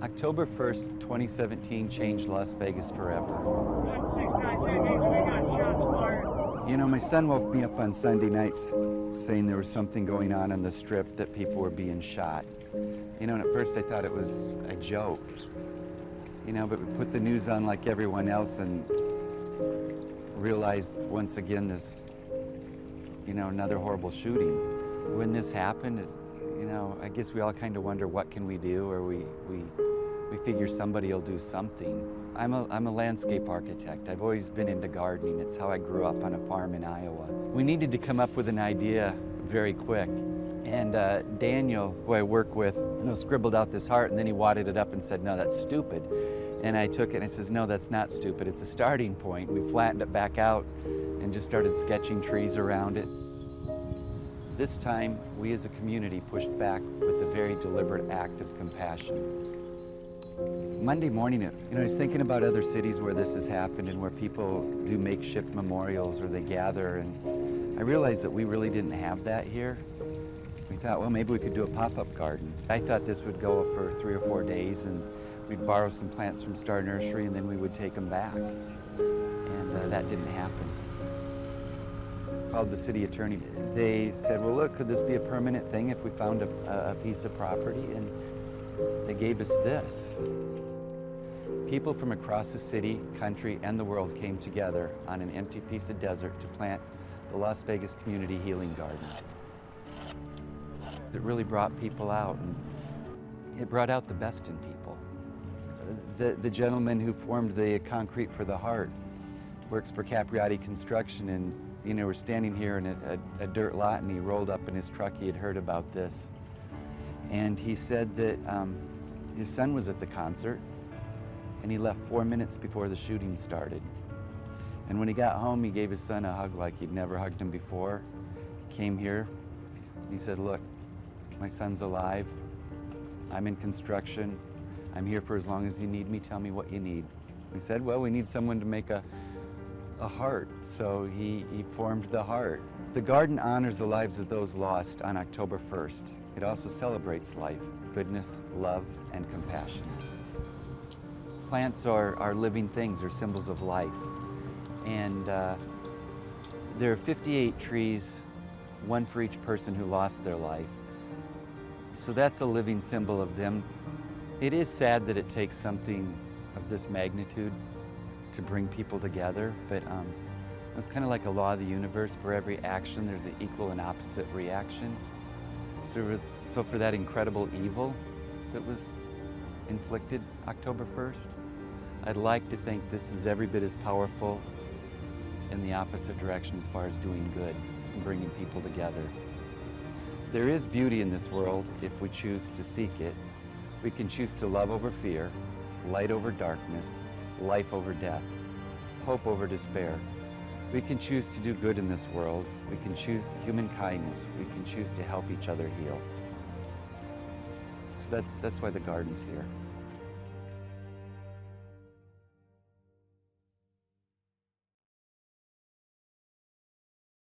October 1st, 2017 changed Las Vegas forever. You know, my son woke me up on Sunday nights saying there was something going on the Strip, that people were being shot. You know, and at first I thought it was a joke. You know, but we put the news on like everyone else and realized once again this, you know, another horrible shooting. When this happened, you know, I guess we all kind of wonder what can we do, or we figure somebody will do something. I'm a landscape architect. I've always been into gardening. It's how I grew up on a farm in Iowa. We needed to come up with an idea very quick. And Daniel, who I work with, you know, scribbled out this heart, and then he wadded it up and said, "No, that's stupid." And I took it and I says, "No, that's not stupid. It's a starting point." We flattened it back out and just started sketching trees around it. This time, we as a community pushed back with a very deliberate act of compassion. Monday morning, you know, I was thinking about other cities where this has happened and where people do makeshift memorials or they gather, and I realized that we really didn't have that here. We thought, well, maybe we could do a pop-up garden. I thought this would go for 3 or 4 days, and we'd borrow some plants from Star Nursery and then we would take them back. And that didn't happen. Called the city attorney. They said, well, look, could this be a permanent thing if we found a piece of property? And they gave us this. People from across the city, country, and the world came together on an empty piece of desert to plant the Las Vegas Community Healing Garden. It really brought people out, and it brought out the best in people. The gentleman who formed the concrete for the heart works for Capriati Construction, and you know, we're standing here in a dirt lot, and he rolled up in his truck. He had heard about this, and he said that his son was at the concert, and he left 4 minutes before the shooting started. And when he got home, he gave his son a hug like he'd never hugged him before. He came here, and he said, look, my son's alive. I'm in construction. I'm here for as long as you need me. Tell me what you need. We said, well, we need someone to make a heart. So he formed the heart. The garden honors the lives of those lost on October 1st. It also celebrates life, goodness, love, and compassion. Plants are living things, they're symbols of life. And there are 58 trees, one for each person who lost their life. So that's a living symbol of them. It is sad that it takes something of this magnitude to bring people together, but it's kind of like a law of the universe. For every action, there's an equal and opposite reaction. So for that incredible evil that was inflicted October 1st, I'd like to think this is every bit as powerful in the opposite direction as far as doing good and bringing people together. There is beauty in this world if we choose to seek it. We can choose to love over fear, light over darkness, life over death, hope over despair. We can choose to do good in this world. We can choose human kindness. We can choose to help each other heal. So that's why the garden's here.